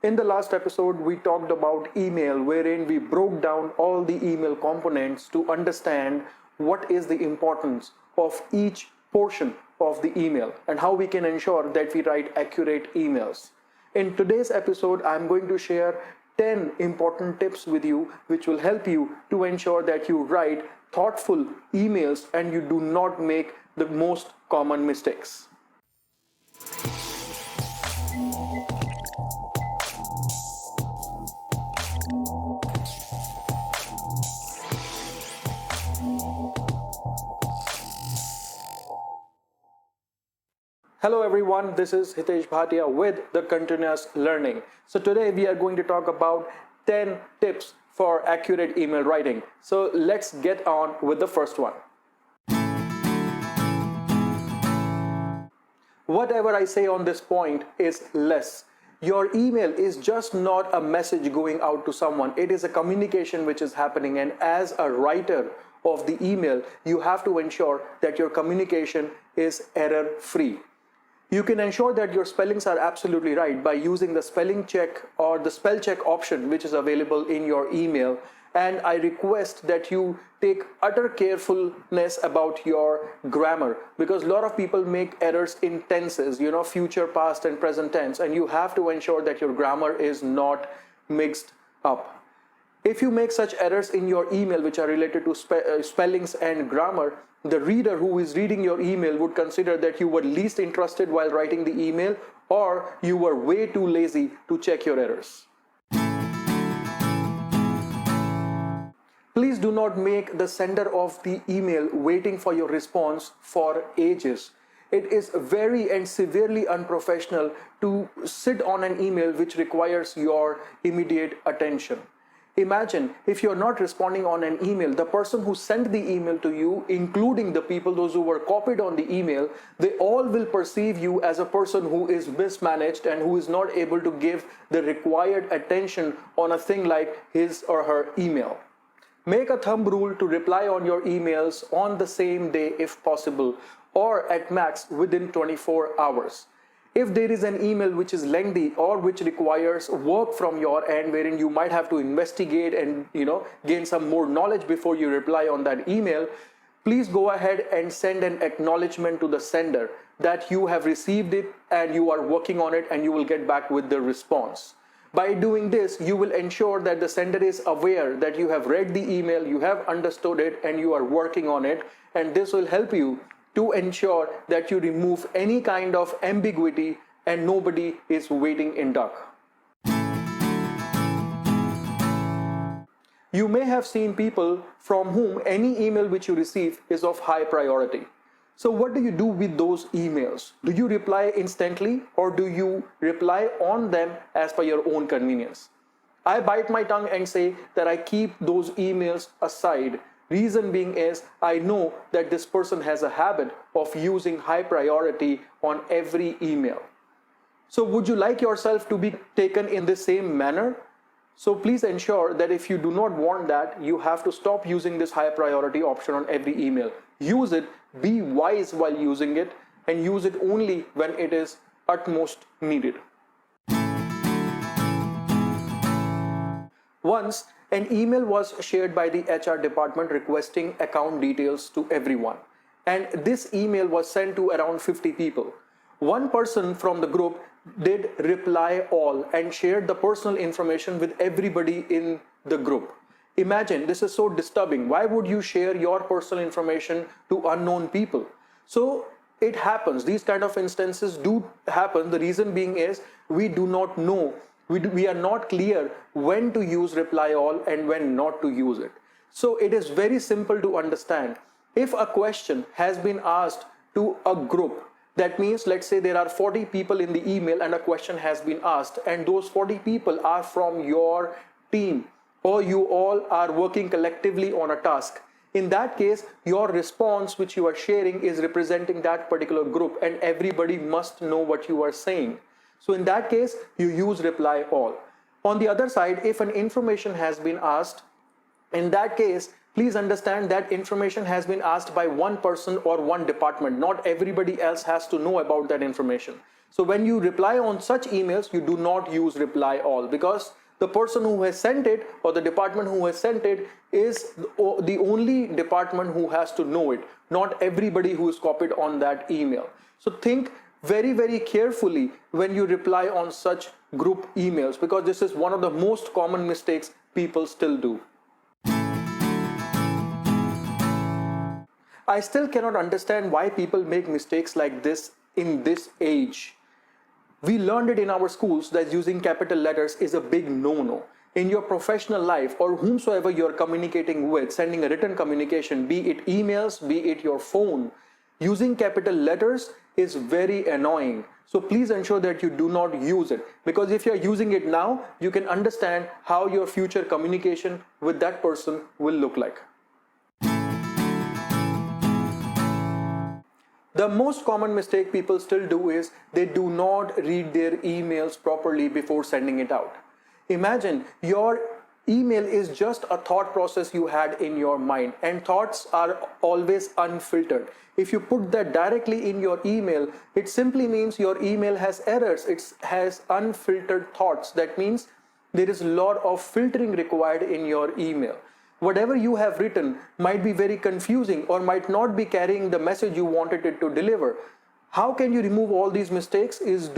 In the last episode, we talked about email, wherein we broke down all the email components to understand what is the importance of each portion of the email and how we can ensure that we write accurate emails. In today's episode, I'm going to share 10 important tips with you which will help you to ensure that you write thoughtful emails and you do not make the most common mistakes. Hello everyone, this is Hitesh Bhatia with the Continuous Learning. So today we are going to talk about 10 tips for accurate email writing. So let's get on with the first one. Whatever I say on this point is less. Your email is just not a message going out to someone. It is a communication which is happening, and as a writer of the email, you have to ensure that your communication is error-free. You can ensure that your spellings are absolutely right by using the spelling check or the spell check option which is available in your email. And I request that you take utter carefulness about your grammar, because a lot of people make errors in tenses, future, past and present tense, and you have to ensure that your grammar is not mixed up. If you make such errors in your email which are related to spellings and grammar, the reader who is reading your email would consider that you were least interested while writing the email, or you were way too lazy to check your errors. Please do not make the sender of the email waiting for your response for ages. It is very and severely unprofessional to sit on an email which requires your immediate attention. Imagine if you're not responding on an email, the person who sent the email to you, including the people, those who were copied on the email, they all will perceive you as a person who is mismanaged and who is not able to give the required attention on a thing like his or her email. Make a thumb rule to reply on your emails on the same day if possible, or at max within 24 hours. If there is an email which is lengthy or which requires work from your end, wherein you might have to investigate and gain some more knowledge before you reply on that email, please go ahead and send an acknowledgement to the sender that you have received it and you are working on it, and you will get back with the response. By doing this, you will ensure that the sender is aware that you have read the email, you have understood it, and you are working on it, and this will help you to ensure that you remove any kind of ambiguity and nobody is waiting in dark. You may have seen people from whom any email which you receive is of high priority. So what do you do with those emails? Do you reply instantly, or do you reply on them as per your own convenience? I bite my tongue and say that I keep those emails aside. Reason being is I know that this person has a habit of using high priority on every email. So would you like yourself to be taken in the same manner? So please ensure that if you do not want that, you have to stop using this high priority option on every email. Use it, be wise while using it, and use it only when it is utmost needed. Once, an email was shared by the HR department requesting account details to everyone. And this email was sent to around 50 people. One person from the group did reply all and shared the personal information with everybody in the group. Imagine, this is so disturbing. Why would you share your personal information to unknown people? So it happens. These kind of instances do happen. The reason being is we do not know. We are not clear when to use reply all and when not to use it. So it is very simple to understand. If a question has been asked to a group, that means let's say there are 40 people in the email and a question has been asked, and those 40 people are from your team, or you all are working collectively on a task. In that case, your response which you are sharing is representing that particular group, and everybody must know what you are saying. So in that case, you use reply all. On the other side, if an information has been asked, in that case, please understand that information has been asked by one person or one department. Not everybody else has to know about that information. So when you reply on such emails, you do not use reply all, because the person who has sent it or the department who has sent it is the only department who has to know it, not everybody who is copied on that email. So think very, very carefully when you reply on such group emails, because this is one of the most common mistakes people still do. I still cannot understand why people make mistakes like this in this age. We learned it in our schools that using capital letters is a big no-no. In your professional life or whomsoever you're communicating with, sending a written communication, be it emails, be it your phone, using capital letters is very annoying. So please ensure that you do not use it, because if you're using it now, you can understand how your future communication with that person will look like. The most common mistake people still do is they do not read their emails properly before sending it out. Imagine your email is just a thought process you had in your mind, and thoughts are always unfiltered. If you put that directly in your email, it simply means your email has errors. It has unfiltered thoughts. That means there is a lot of filtering required in your email. Whatever you have written might be very confusing or might not be carrying the message you wanted it to deliver. How can you remove all these mistakes is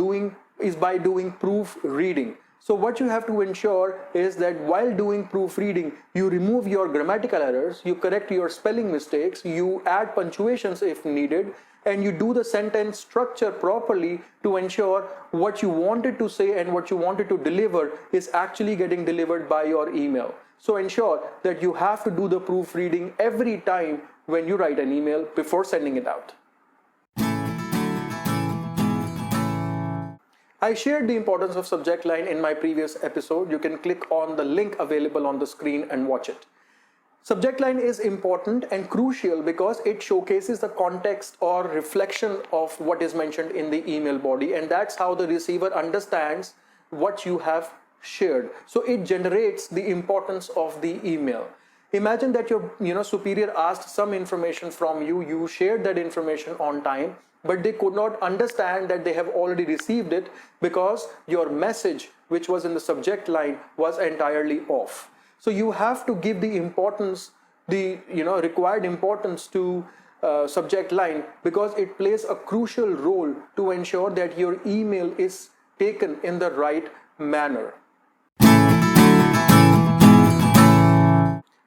by doing proofreading. So what you have to ensure is that while doing proofreading, you remove your grammatical errors, you correct your spelling mistakes, you add punctuations if needed, and you do the sentence structure properly to ensure what you wanted to say and what you wanted to deliver is actually getting delivered by your email. So ensure that you have to do the proofreading every time when you write an email before sending it out. I shared the importance of subject line in my previous episode. You can click on the link available on the screen and watch it. Subject line is important and crucial because it showcases the context or reflection of what is mentioned in the email body, and that's how the receiver understands what you have shared. So it generates the importance of the email. Imagine that your superior asked some information from you, you shared that information on time, but they could not understand that they have already received it because your message, which was in the subject line, was entirely off. So you have to give the importance, the required importance to subject line, because it plays a crucial role to ensure that your email is taken in the right manner.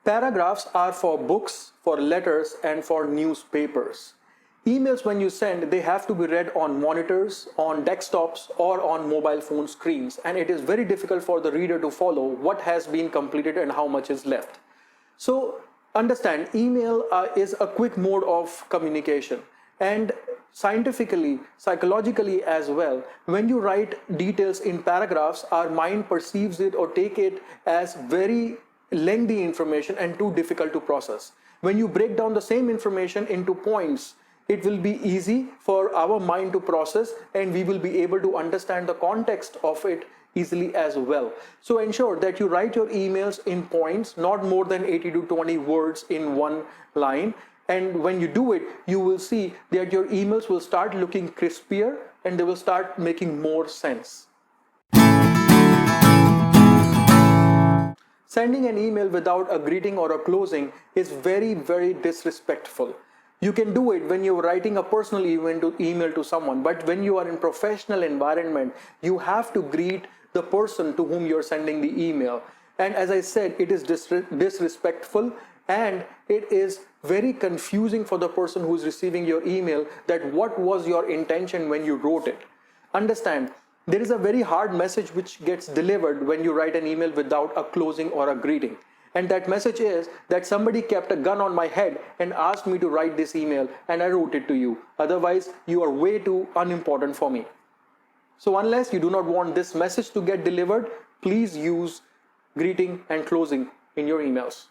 Paragraphs are for books, for letters, and for newspapers. Emails, when you send, they have to be read on monitors, on desktops, or on mobile phone screens, and it is very difficult for the reader to follow what has been completed and how much is left. So understand, email is a quick mode of communication, and scientifically, psychologically as well, when you write details in paragraphs, our mind perceives it or take it as very lengthy information and too difficult to process. When you break down the same information into points, it will be easy for our mind to process, and we will be able to understand the context of it easily as well. So ensure that you write your emails in points, not more than 80 to 20 words in one line. And when you do it, you will see that your emails will start looking crispier and they will start making more sense. Sending an email without a greeting or a closing is very, very disrespectful. You can do it when you're writing a personal email to someone, but when you are in professional environment, you have to greet the person to whom you're sending the email. And as I said, it is disrespectful, and it is very confusing for the person who is receiving your email that what was your intention when you wrote it. Understand, there is a very hard message which gets delivered when you write an email without a closing or a greeting. And that message is that somebody kept a gun on my head and asked me to write this email, and I wrote it to you. Otherwise, you are way too unimportant for me. So unless you do not want this message to get delivered, please use greeting and closing in your emails.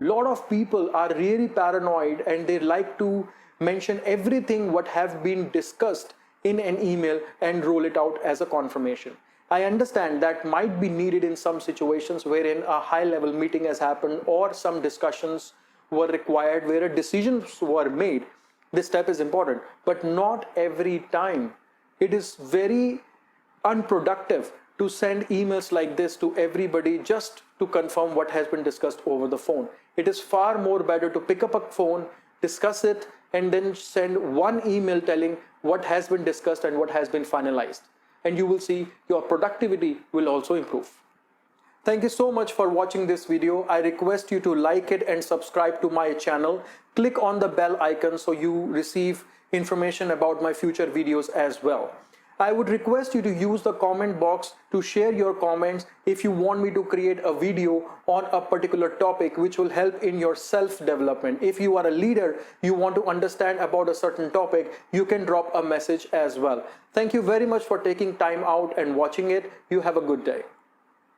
Lot of people are really paranoid and they like to mention everything what have been discussed in an email and roll it out as a confirmation. I understand that might be needed in some situations wherein a high-level meeting has happened or some discussions were required where decisions were made. This step is important, but not every time. It is very unproductive to send emails like this to everybody just to confirm what has been discussed over the phone. It is far more better to pick up a phone, discuss it, and then send one email telling what has been discussed and what has been finalized. And you will see your productivity will also improve. Thank you so much for watching this video. I request you to like it and subscribe to my channel. Click on the bell icon so you receive information about my future videos as well. I would request you to use the comment box to share your comments if you want me to create a video on a particular topic which will help in your self-development. If you are a leader, you want to understand about a certain topic, you can drop a message as well. Thank you very much for taking time out and watching it. You have a good day.